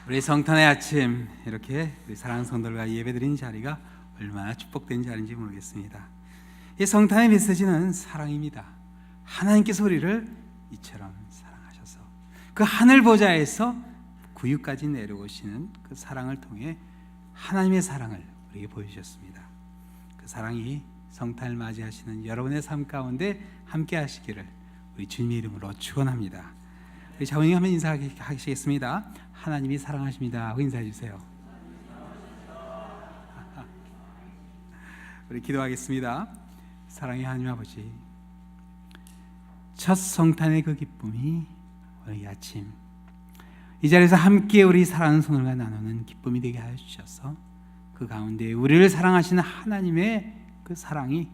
우리 성탄의 아침 이렇게 우리 사랑하는 성도들과 예배드리는 자리가 얼마나 축복된 자리인지 모르겠습니다. 이 성탄의 메시지는 사랑입니다. 하나님께서 우리를 이처럼 사랑하셔서 그 하늘 보좌에서 구유까지 내려오시는 그 사랑을 통해 하나님의 사랑을 우리에게 보여주셨습니다. 그 사랑이 성탄을 맞이하시는 여러분의 삶 가운데 함께 하시기를 우리 주님의 이름으로 축원합니다. 우리 자원님 한번 인사하시겠습니다. 하나님이 사랑하십니다 하고 인사해 주세요. 우리 기도하겠습니다. 사랑의 하나님 아버지, 첫 성탄의 그 기쁨이 오늘 이 아침 이 자리에서 함께 우리 사랑하는 손들과 나누는 기쁨이 되게 하여 주셔서 그 가운데 우리를 사랑하시는 하나님의 그 사랑이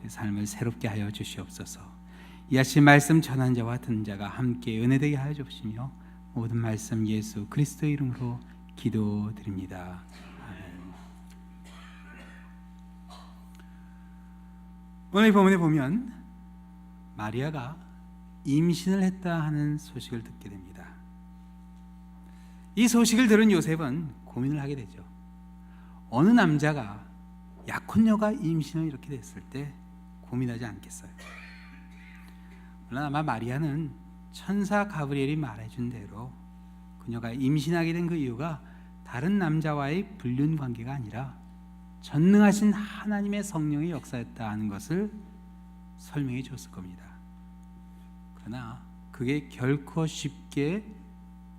우리 삶을 새롭게 하여 주시옵소서. 이 아침 말씀 전한 자와 듣는 자가 함께 은혜되게 하여 주시며 모든 말씀 예수 그리스도의 이름으로 기도드립니다. 아멘. 오늘 본문에 보면 마리아가 임신을 했다 하는 소식을 듣게 됩니다. 이 소식을 들은 요셉은 고민을 하게 되죠. 어느 남자가 약혼녀가 임신을 이렇게 됐을 때 고민하지 않겠어요? 물론 아마 마리아는 천사 가브리엘이 말해준 대로 그녀가 임신하게 된 그 이유가 다른 남자와의 불륜 관계가 아니라 전능하신 하나님의 성령의 역사였다 하는 것을 설명해 줬을 겁니다. 그러나 그게 결코 쉽게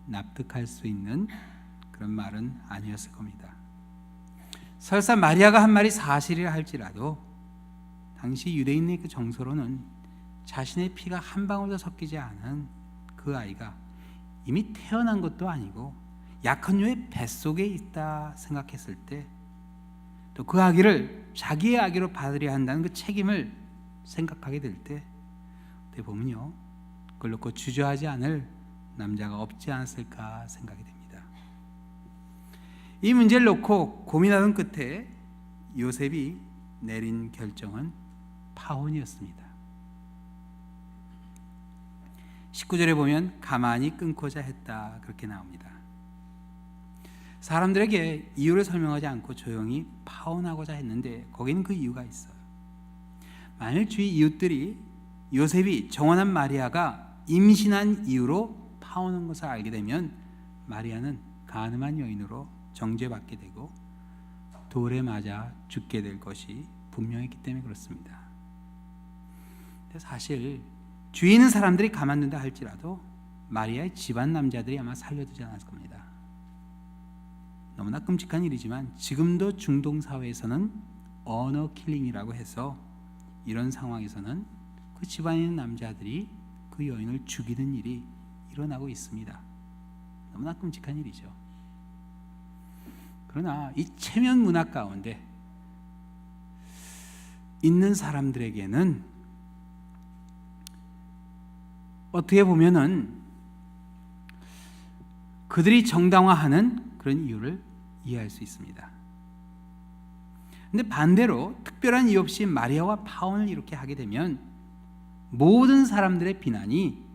납득할 수 있는 그런 말은 아니었을 겁니다. 설사 마리아가 한 말이 사실이라 할지라도 당시 유대인의 그 정서로는 자신의 피가 한 방울도 섞이지 않은 그 아이가 이미 태어난 것도 아니고 약혼녀의 뱃속에 있다 생각했을 때, 또 그 아기를 자기의 아기로 받으려 한다는 그 책임을 생각하게 될 때, 어떻게 보면요, 그걸 놓고 주저하지 않을 남자가 없지 않았을까 생각이 됩니다. 이 문제를 놓고 고민하던 끝에 요셉이 내린 결정은 파혼이었습니다. 19절에 보면 가만히 끊고자 했다 그렇게 나옵니다. 사람들에게 이유를 설명하지 않고 조용히 파혼하고자 했는데 거기는 그 이유가 있어요. 만일 주위 이웃들이 요셉이 정원한 마리아가 임신한 이유로 파혼한 것을 알게 되면 마리아는 간음한 여인으로 정죄받게 되고 돌에 맞아 죽게 될 것이 분명했기 때문에 그렇습니다. 근데 사실 주위에 있는 사람들이 가만둔다 할지라도 마리아의 집안 남자들이 아마 살려두지 않았을 겁니다. 너무나 끔찍한 일이지만 지금도 중동 사회에서는 언어 킬링이라고 해서 이런 상황에서는 그 집안에 있는 남자들이 그 여인을 죽이는 일이 일어나고 있습니다. 너무나 끔찍한 일이죠. 그러나 이 체면 문화 가운데 있는 사람들에게는 어떻게 보면은 그들이 정당화하는 그런 이유를 이해할 수 있습니다. 그런데 반대로 특별한 이유 없이 마리아와 파혼을 이렇게 하게 되면 모든 사람들의 비난이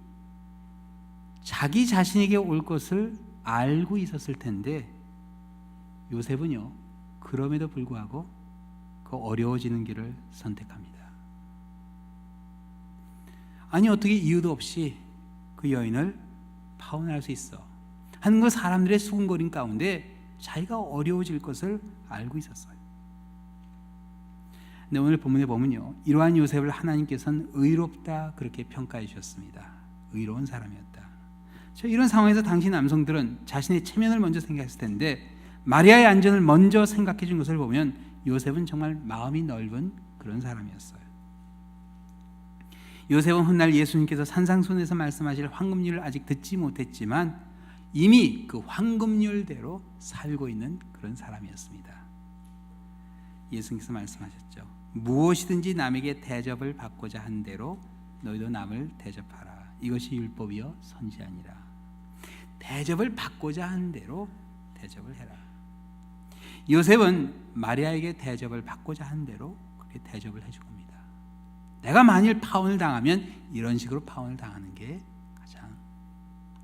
자기 자신에게 올 것을 알고 있었을 텐데 요셉은요, 그럼에도 불구하고 그 어려워지는 길을 선택합니다. 아니 어떻게 이유도 없이 그 여인을 파혼할 수 있어 하는 그 사람들의 수군거림 가운데 자기가 어려워질 것을 알고 있었어요. 근데 오늘 본문에 보면요, 이러한 요셉을 하나님께서는 의롭다 그렇게 평가해 주셨습니다. 의로운 사람이었다. 이런 상황에서 당시 남성들은 자신의 체면을 먼저 생각했을 텐데 마리아의 안전을 먼저 생각해 준 것을 보면 요셉은 정말 마음이 넓은 그런 사람이었어요. 요셉은 훗날 예수님께서 산상순에서 말씀하실 황금률을 아직 듣지 못했지만 이미 그 황금률대로 살고 있는 그런 사람이었습니다. 예수님께서 말씀하셨죠. 무엇이든지 남에게 대접을 받고자 한 대로 너희도 남을 대접하라. 이것이 율법이요 선지자니라. 대접을 받고자 한 대로 대접을 해라. 요셉은 마리아에게 대접을 받고자 한 대로 그렇게 대접을 해준 겁니다. 내가 만일 파혼을 당하면 이런 식으로 파혼을 당하는 게 가장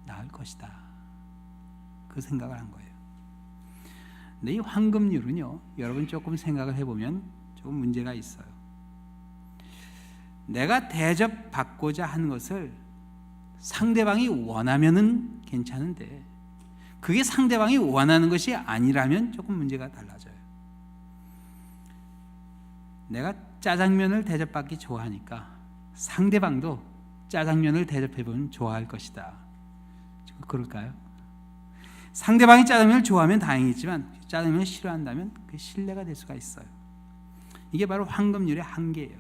나을 것이다. 그 그 생각을 한 거예요. 근데 이 황금률은요, 여러분 조금 생각을 해보면 조금 문제가 있어요. 내가 대접받고자 하는 것을 상대방이 원하면은 괜찮은데 그게 상대방이 원하는 것이 아니라면 조금 문제가 달라져요. 내가 짜장면을 대접받기 좋아하니까 상대방도 짜장면을 대접해보면 좋아할 것이다. 그럴까요? 상대방이 짜장면을 좋아하면 다행이지만 짜장면을 싫어한다면 그게 신뢰가 될 수가 있어요. 이게 바로 황금률의 한계예요.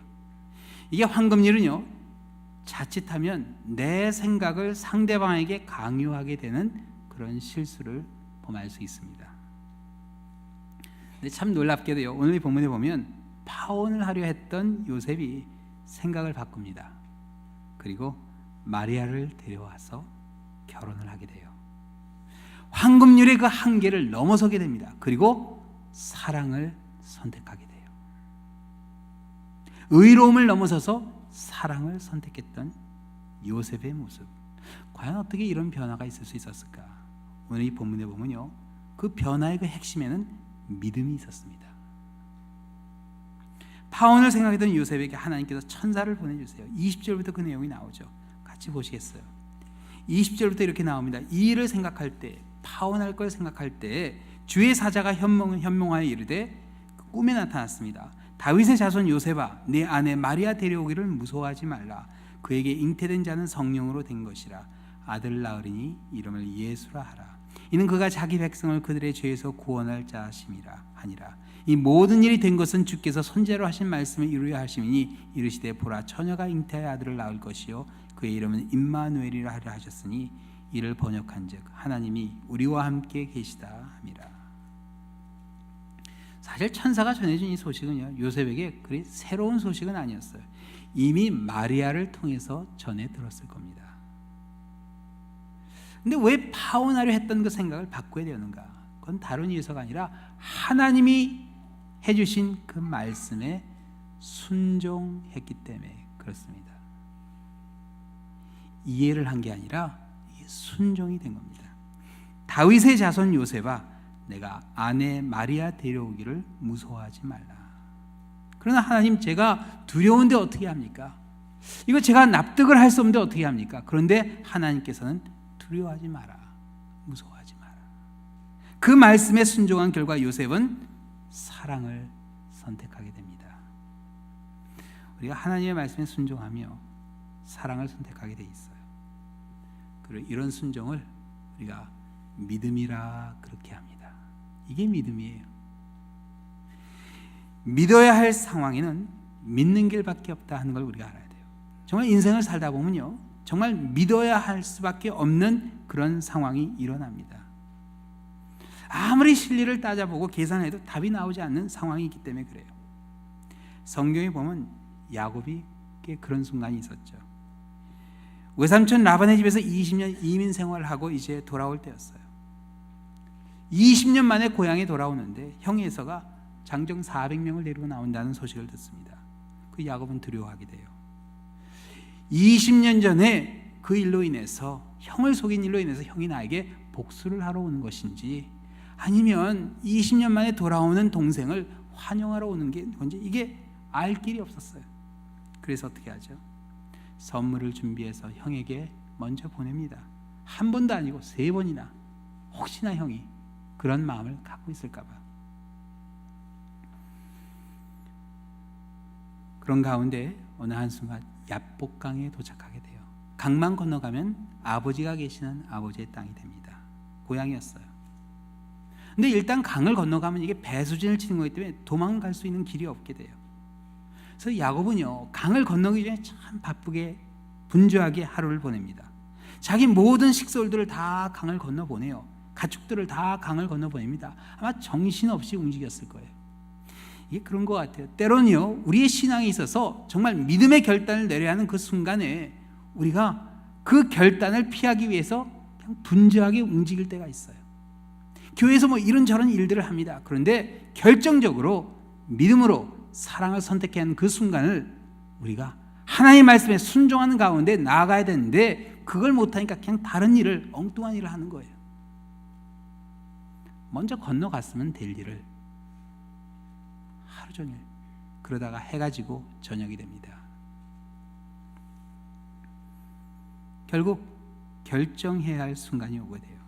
이게 황금률은요, 자칫하면 내 생각을 상대방에게 강요하게 되는 그런 실수를 범할 수 있습니다. 근데 참 놀랍게도요, 오늘 이 본문에 보면 파혼을 하려 했던 요셉이 생각을 바꿉니다. 그리고 마리아를 데려와서 결혼을 하게 돼요. 황금률의 그 한계를 넘어서게 됩니다. 그리고 사랑을 선택하게 돼요. 의로움을 넘어서서 사랑을 선택했던 요셉의 모습, 과연 어떻게 이런 변화가 있을 수 있었을까? 오늘 이 본문에 보면요, 그 변화의 그 핵심에는 믿음이 있었습니다. 파혼을 생각했던 요셉에게 하나님께서 천사를 보내주세요. 20절부터 그 내용이 나오죠. 같이 보시겠어요? 20절부터 이렇게 나옵니다. 이 일을 생각할 때, 파혼할 걸 생각할 때 주의 사자가 현몽하여 이르되 꿈에 나타났습니다. 다윗의 자손 요셉아, 내 아내 마리아 데려오기를 무서워하지 말라. 그에게 잉태된 자는 성령으로 된 것이라. 아들을 낳으리니 이름을 예수라 하라. 이는 그가 자기 백성을 그들의 죄에서 구원할 자심이라 하니라. 이 모든 일이 된 것은 주께서 선지자로 하신 말씀을 이루려 하심이니 이르시되 보라, 처녀가 잉태하여 아들을 낳을 것이요 그의 이름은 임마누엘이라 하려 하셨으니 이를 번역한즉 하나님이 우리와 함께 계시다 함이라. 사실 천사가 전해준 이 소식은요, 요셉에게 그리 새로운 소식은 아니었어요. 이미 마리아를 통해서 전해 들었을 겁니다. 근데 왜 파혼하려 했던 그 생각을 바꿔야 되는가? 그건 다른 이유서가 아니라 하나님이 해주신 그 말씀에 순종했기 때문에 그렇습니다. 이해를 한 게 아니라 순종이 된 겁니다. 다윗의 자손 요셉아, 내가 아내 마리아 데려오기를 무서워하지 말라. 그러나 하나님, 제가 두려운데 어떻게 합니까? 이거 제가 납득을 할 수 없는데 어떻게 합니까? 그런데 하나님께서는 두려워하지 마라, 무서워하지 마라. 그 말씀에 순종한 결과 요셉은 사랑을 선택하게 됩니다. 우리가 하나님의 말씀에 순종하며 사랑을 선택하게 돼 있어요. 그리고 이런 순종을 우리가 믿음이라 그렇게 합니다. 이게 믿음이에요. 믿어야 할 상황에는 믿는 길밖에 없다 하는 걸 우리가 알아야 돼요. 정말 인생을 살다 보면요, 정말 믿어야 할 수밖에 없는 그런 상황이 일어납니다. 아무리 실리를 따져보고 계산해도 답이 나오지 않는 상황이 있기 때문에 그래요. 성경에 보면 야곱이 그런 순간이 있었죠. 외삼촌 라반의 집에서 20년 이민 생활을 하고 이제 돌아올 때였어요. 20년 만에 고향에 돌아오는데 형이 에서가 장정 400명을 데리고 나온다는 소식을 듣습니다. 그 야곱은 두려워하게 돼요. 20년 전에 그 일로 인해서, 형을 속인 일로 인해서 형이 나에게 복수를 하러 오는 것인지, 아니면 20년 만에 돌아오는 동생을 환영하러 오는 게 뭔지 이게 알 길이 없었어요. 그래서 어떻게 하죠? 선물을 준비해서 형에게 먼저 보냅니다. 한 번도 아니고 3번이나, 혹시나 형이 그런 마음을 갖고 있을까 봐. 그런 가운데 어느 한순간 야복강에 도착하게 돼요. 강만 건너가면 아버지가 계시는 아버지의 땅이 됩니다. 고향이었어요. 근데 일단 강을 건너가면 이게 배수진을 치는 거기 때문에 도망갈 수 있는 길이 없게 돼요. 그래서 야곱은요, 강을 건너기 전에 참 바쁘게 분주하게 하루를 보냅니다. 자기 모든 식솔들을 다 강을 건너 보내요. 가축들을 다 강을 건너 보냅니다. 아마 정신없이 움직였을 거예요. 이게 그런 것 같아요. 때로는요, 우리의 신앙에 있어서 정말 믿음의 결단을 내려야 하는 그 순간에 우리가 그 결단을 피하기 위해서 그냥 분주하게 움직일 때가 있어요. 교회에서 뭐 이런저런 일들을 합니다. 그런데 결정적으로 믿음으로 사랑을 선택해야 하는 그 순간을 우리가 하나님의 말씀에 순종하는 가운데 나아가야 되는데, 그걸 못하니까 그냥 다른 일을, 엉뚱한 일을 하는 거예요. 먼저 건너갔으면 될 일을 하루 종일 그러다가 해가 지고 저녁이 됩니다. 결국 결정해야 할 순간이 오게 돼요.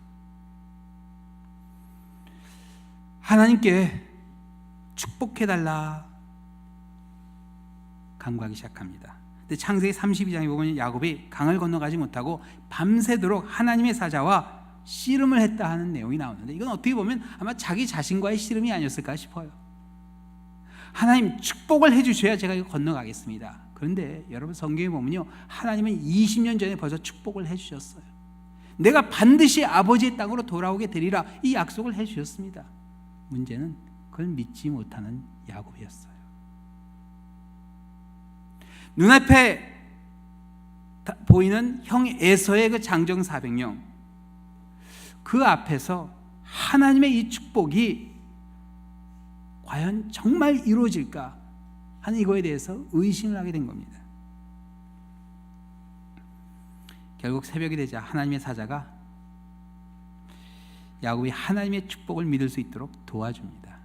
하나님께 축복해달라 간구하기 시작합니다. 근데 창세기 32장에 보면 야곱이 강을 건너가지 못하고 밤새도록 하나님의 사자와 씨름을 했다 하는 내용이 나오는데, 이건 어떻게 보면 아마 자기 자신과의 씨름이 아니었을까 싶어요. 하나님 축복을 해주셔야 제가 이거 건너가겠습니다. 그런데 여러분, 성경에 보면요, 하나님은 20년 전에 벌써 축복을 해주셨어요. 내가 반드시 아버지의 땅으로 돌아오게 되리라, 이 약속을 해주셨습니다. 문제는 그걸 믿지 못하는 야곱이었어요. 눈앞에 보이는 형 에서의 그 장정 400명, 그 앞에서 하나님의 이 축복이 과연 정말 이루어질까 하는 이거에 대해서 의심을 하게 된 겁니다. 결국 새벽이 되자 하나님의 사자가 야곱이 하나님의 축복을 믿을 수 있도록 도와줍니다.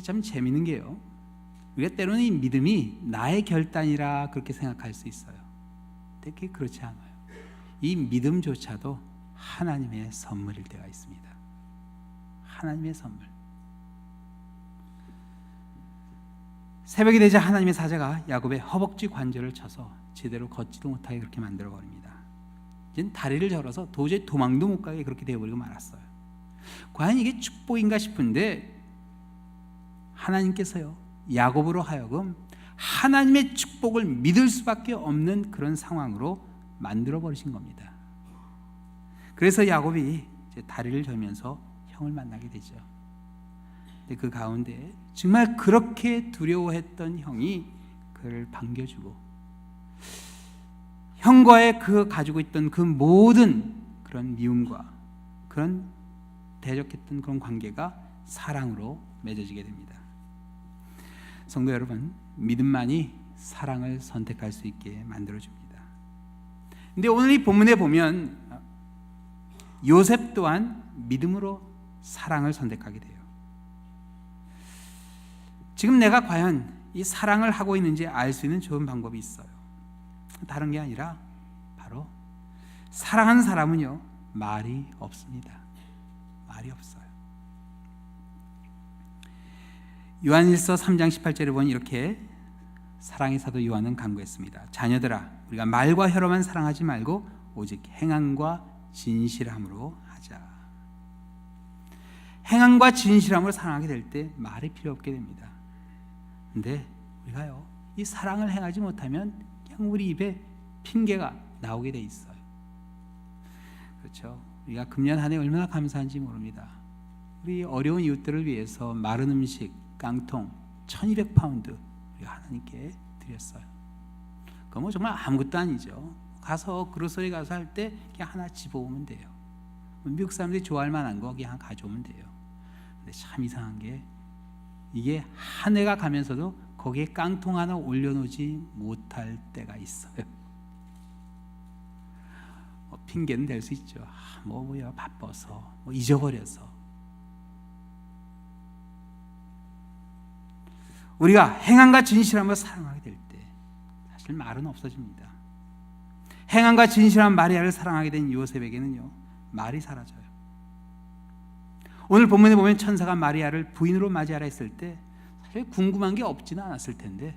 참 재미있는 게요, 우리가 때로는 이 믿음이 나의 결단이라 그렇게 생각할 수 있어요. 근데 그게 그렇지 않아요. 이 믿음조차도 하나님의 선물일 때가 있습니다. 하나님의 선물. 새벽이 되자 하나님의 사자가 야곱의 허벅지 관절을 쳐서 제대로 걷지도 못하게 그렇게 만들어 버립니다. 이제 다리를 절어서 도저히 도망도 못 가게 그렇게 되어버리고 말았어요. 과연 이게 축복인가 싶은데, 하나님께서요, 야곱으로 하여금 하나님의 축복을 믿을 수밖에 없는 그런 상황으로 만들어 버리신 겁니다. 그래서 야곱이 이제 다리를 절면서 형을 만나게 되죠. 근데 그 가운데 정말 그렇게 두려워했던 형이 그를 반겨주고, 형과의 그 가지고 있던 그 모든 그런 미움과 그런 대적했던 그런 관계가 사랑으로 맺어지게 됩니다. 성도 여러분, 믿음만이 사랑을 선택할 수 있게 만들어줍니다. 근데 오늘 이 본문에 보면 요셉 또한 믿음으로 사랑을 선택하게 돼요. 지금 내가 과연 이 사랑을 하고 있는지 알 수 있는 좋은 방법이 있어요. 다른 게 아니라 바로 사랑하는 사람은요, 말이 없습니다. 말이 없어요. 요한일서 3장 18절에 보면 이렇게 사랑의 사도 요한은 간구했습니다. 자녀들아, 우리가 말과 혀로만 사랑하지 말고 오직 행함과 진실함으로 하자. 행함과 진실함으로 사랑하게 될 때 말이 필요 없게 됩니다. 근데 우리가요, 이 사랑을 행하지 못하면 그냥 우리 입에 핑계가 나오게 돼 있어요. 그렇죠? 우리가 금년 한 해 얼마나 감사한지 모릅니다. 우리 어려운 이웃들을 위해서 마른 음식 깡통 1200파운드 우리가 하나님께 드렸어요. 그거 뭐 정말 아무것도 아니죠. 가서 그로서리 가서 할 때 그냥 하나 집어오면 돼요. 미국 사람들이 좋아할 만한 거 그냥 가져오면 돼요. 근데 참 이상한 게, 이게 한 해가 가면서도 거기에 깡통 하나 올려놓지 못할 때가 있어요. 핑계는 될 수 있죠. 뭐야, 바빠서, 잊어버려서. 우리가 행함과 진실함으로 사랑하게 될 때 사실 말은 없어집니다. 행함과 진실한 마리아를 사랑하게 된 요셉에게는요, 말이 사라져요. 오늘 본문에 보면 천사가 마리아를 부인으로 맞이하라 했을 때 사실 궁금한 게 없지는 않았을 텐데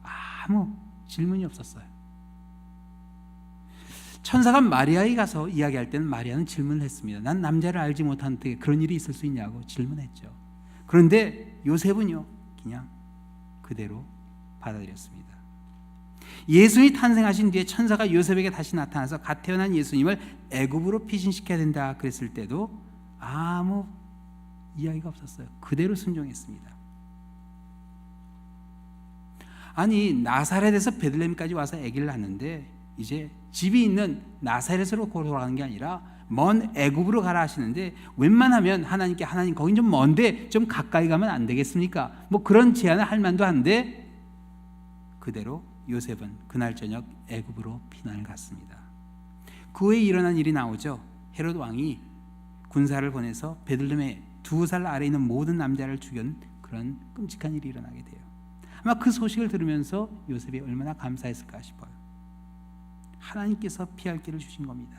아무 질문이 없었어요. 천사가 마리아에 가서 이야기할 때는 마리아는 질문을 했습니다. 난 남자를 알지 못하는데 그런 일이 있을 수 있냐고 질문했죠. 그런데 요셉은요, 그냥 그대로 받아들였습니다. 예수님이 탄생하신 뒤에 천사가 요셉에게 다시 나타나서 갓 태어난 예수님을 애굽으로 피신시켜야 된다 그랬을 때도 아무 이야기가 없었어요. 그대로 순종했습니다. 아니, 나사렛에서 베들레헴까지 와서 아기를 낳는데 이제 집이 있는 나사렛으로 돌아가는 게 아니라 먼 애굽으로 가라 하시는데, 웬만하면 하나님께 하나님 거긴 좀 먼데 좀 가까이 가면 안 되겠습니까? 뭐 그런 제안을 할 만도 한데, 그대로 요셉은 그날 저녁 애굽으로 피난을 갔습니다. 그 후에 일어난 일이 나오죠. 헤롯 왕이 군사를 보내서 베들레헴에 2살 아래 있는 모든 남자를 죽인 그런 끔찍한 일이 일어나게 돼요. 아마 그 소식을 들으면서 요셉이 얼마나 감사했을까 싶어요. 하나님께서 피할 길을 주신 겁니다.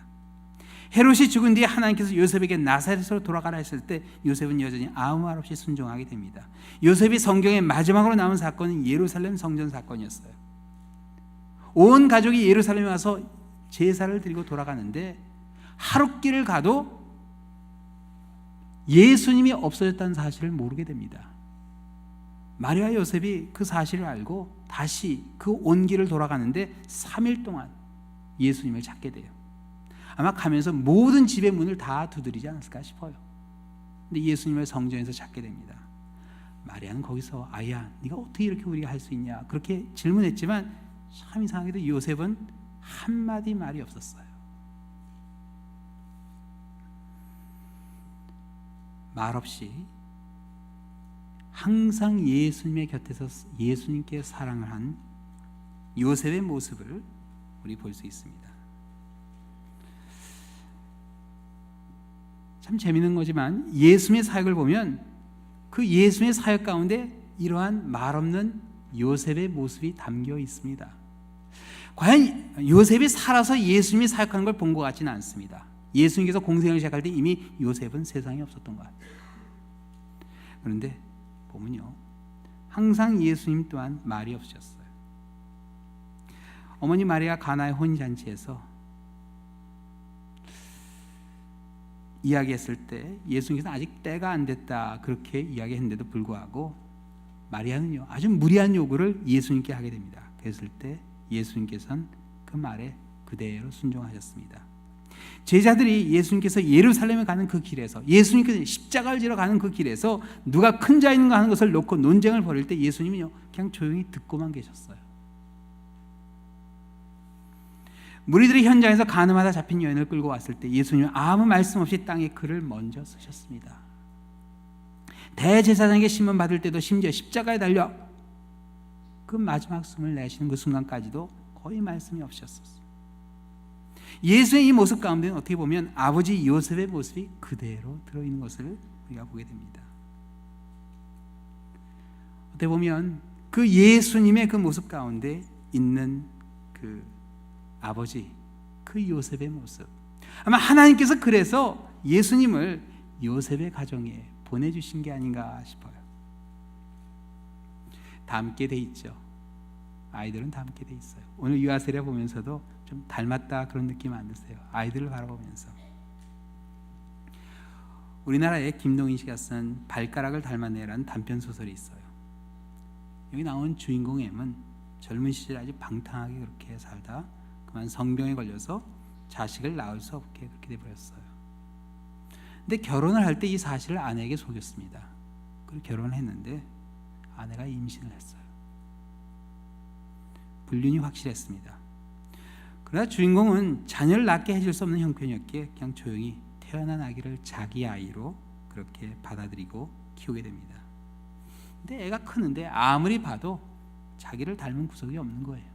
헤롯이 죽은 뒤에 하나님께서 요셉에게 나사렛으로 돌아가라 했을 때 요셉은 여전히 아무 말 없이 순종하게 됩니다. 요셉이 성경에 마지막으로 나온 사건은 예루살렘 성전 사건이었어요. 온 가족이 예루살렘에 와서 제사를 드리고 돌아가는데 하룻길을 가도 예수님이 없어졌다는 사실을 모르게 됩니다. 마리아 요셉이 그 사실을 알고 다시 그 온 길을 돌아가는데 3일 동안 예수님을 찾게 돼요. 아마 가면서 모든 집의 문을 다 두드리지 않았을까 싶어요. 근데 예수님을 성전에서 찾게 됩니다. 마리아는 거기서 아야 네가 어떻게 이렇게 우리가 할 수 있냐 그렇게 질문했지만 참 이상하게도 요셉은 한마디 말이 없었어요. 말없이 항상 예수님의 곁에서 예수님께 사랑을 한 요셉의 모습을 우리 볼 수 있습니다. 참 재미있는 거지만 예수님의 사역을 보면 그 예수님의 사역 가운데 이러한 말없는 요셉의 모습이 담겨 있습니다. 과연 요셉이 살아서 예수님이 사역하는 걸 본 것 같지는 않습니다. 예수님께서 공생을 시작할 때 이미 요셉은 세상에 없었던 것 같아요. 그런데 보면요, 항상 예수님 또한 말이 없으셨어요. 어머니 마리아 가나의 혼인잔치에서 이야기했을 때 예수님께서 아직 때가 안 됐다 그렇게 이야기했는데도 불구하고 마리아는요 아주 무리한 요구를 예수님께 하게 됩니다. 그랬을 때 예수님께서는 그 말에 그대로 순종하셨습니다. 제자들이 예수님께서 예루살렘에 가는 그 길에서 예수님께서 십자가를 지러 가는 그 길에서 누가 큰 자인가 하는 것을 놓고 논쟁을 벌일 때 예수님은요 그냥 조용히 듣고만 계셨어요. 무리들이 현장에서 가늠하다 잡힌 여인을 끌고 왔을 때 예수님은 아무 말씀 없이 땅에 글을 먼저 쓰셨습니다. 대제사장에게 심문 받을 때도 심지어 십자가에 달려 그 마지막 숨을 내쉬는 그 순간까지도 거의 말씀이 없으셨어요. 예수의 이 모습 가운데는 어떻게 보면 아버지 요셉의 모습이 그대로 들어있는 것을 우리가 보게 됩니다. 어떻게 보면 그 예수님의 그 모습 가운데 있는 그 아버지, 그 요셉의 모습, 아마 하나님께서 그래서 예수님을 요셉의 가정에 보내주신 게 아닌가 싶어요. 닮게 돼 있죠. 아이들은 닮게 돼 있어요. 오늘 유아세례 보면서도 좀 닮았다 그런 느낌 안 드세요? 아이들을 바라보면서. 우리나라에 김동인 씨가 쓴 발가락을 닮았네라는 단편 소설이 있어요. 여기 나온 주인공 M은 젊은 시절 아주 방탕하게 그렇게 살다 그만 성병에 걸려서 자식을 낳을 수 없게 그렇게 돼버렸어요. 근데 결혼을 할 때 이 사실을 아내에게 속였습니다. 그리고 결혼을 했는데 아내가 임신을 했어요. 불륜이 확실했습니다. 그러나 주인공은 자녀를 낳게 해줄 수 없는 형편이었기에 그냥 조용히 태어난 아기를 자기 아이로 그렇게 받아들이고 키우게 됩니다. 근데 애가 크는데 아무리 봐도 자기를 닮은 구석이 없는 거예요.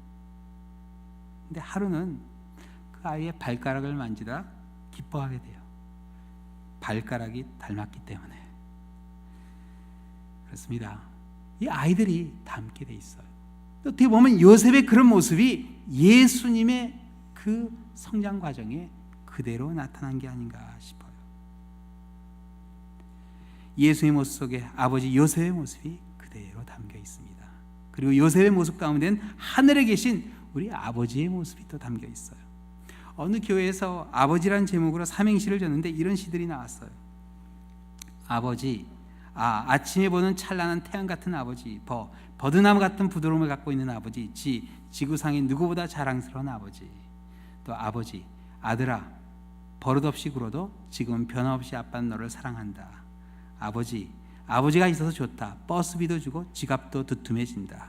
근데 하루는 그 아이의 발가락을 만지다 기뻐하게 돼요. 발가락이 닮았기 때문에. 그렇습니다. 이 아이들이 닮게 돼 있어요. 어떻게 보면 요셉의 그런 모습이 예수님의 그 성장 과정에 그대로 나타난 게 아닌가 싶어요. 예수의 모습 속에 아버지 요셉의 모습이 그대로 담겨 있습니다. 그리고 요셉의 모습 가운데는 하늘에 계신 우리 아버지의 모습이 또 담겨 있어요. 어느 교회에서 아버지라는 제목으로 삼행시를 줬는데 이런 시들이 나왔어요. 아버지, 아침에 보는 찬란한 태양 같은 아버지, 버드나무 같은 부드러움을 갖고 있는 아버지, 지구상의 누구보다 자랑스러운 아버지. 또 아버지, 아들아, 버릇없이 굴어도 지금은 변함없이 아빠는 너를 사랑한다. 아버지, 아버지가 있어서 좋다. 버스비도 주고 지갑도 두툼해진다.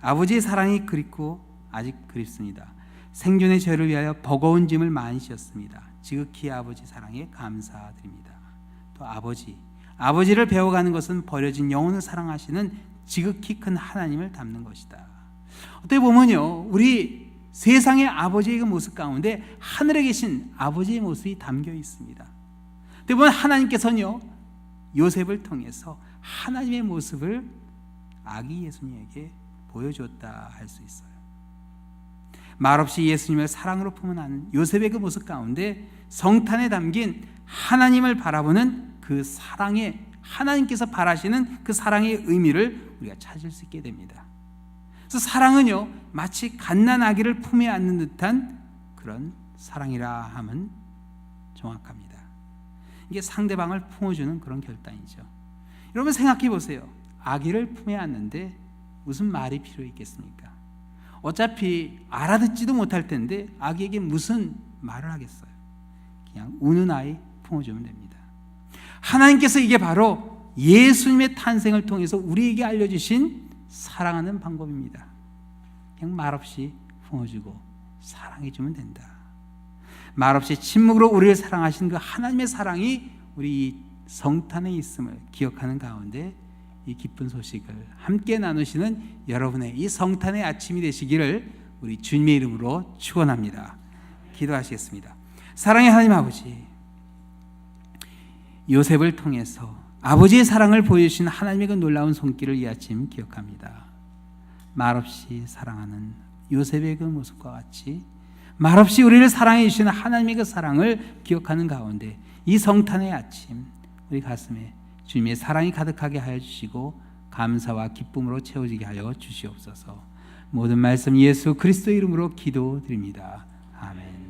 아버지의 사랑이 그립고 아직 그립습니다. 생존의 저희를 위하여 버거운 짐을 많이 지었습니다. 지극히 아버지 사랑에 감사드립니다. 또 아버지를 배워가는 것은 버려진 영혼을 사랑하시는 지극히 큰 하나님을 닮는 것이다. 어떻게 보면요, 우리 세상의 아버지의 그 모습 가운데 하늘에 계신 아버지의 모습이 담겨 있습니다. 때문에 하나님께서는요, 요셉을 통해서 하나님의 모습을 아기 예수님에게 보여주었다 할 수 있어요. 말없이 예수님을 사랑으로 품어나는 요셉의 그 모습 가운데 성탄에 담긴 하나님을 바라보는 그 사랑의, 하나님께서 바라시는 그 사랑의 의미를 우리가 찾을 수 있게 됩니다. 그래서 사랑은요, 마치 갓난 아기를 품에 안는 듯한 그런 사랑이라 하면 정확합니다. 이게 상대방을 품어주는 그런 결단이죠. 여러분 생각해 보세요. 아기를 품에 안는데 무슨 말이 필요 있겠습니까? 어차피 알아듣지도 못할 텐데 아기에게 무슨 말을 하겠어요? 그냥 우는 아이 품어주면 됩니다. 하나님께서 이게 바로 예수님의 탄생을 통해서 우리에게 알려주신 사랑하는 방법입니다. 그냥 말없이 품어주고 사랑해주면 된다. 말없이 침묵으로 우리를 사랑하신 그 하나님의 사랑이 우리 성탄에 있음을 기억하는 가운데 이 기쁜 소식을 함께 나누시는 여러분의 이 성탄의 아침이 되시기를 우리 주님의 이름으로 축원합니다. 기도하시겠습니다. 사랑의 하나님 아버지, 요셉을 통해서 아버지의 사랑을 보여주신 하나님의 그 놀라운 손길을 이 아침 기억합니다. 말없이 사랑하는 요셉의 그 모습과 같이 말없이 우리를 사랑해 주시는 하나님의 그 사랑을 기억하는 가운데 이 성탄의 아침 우리 가슴에 주님의 사랑이 가득하게 하여 주시고 감사와 기쁨으로 채워지게 하여 주시옵소서. 모든 말씀 예수 그리스도 이름으로 기도드립니다. 아멘.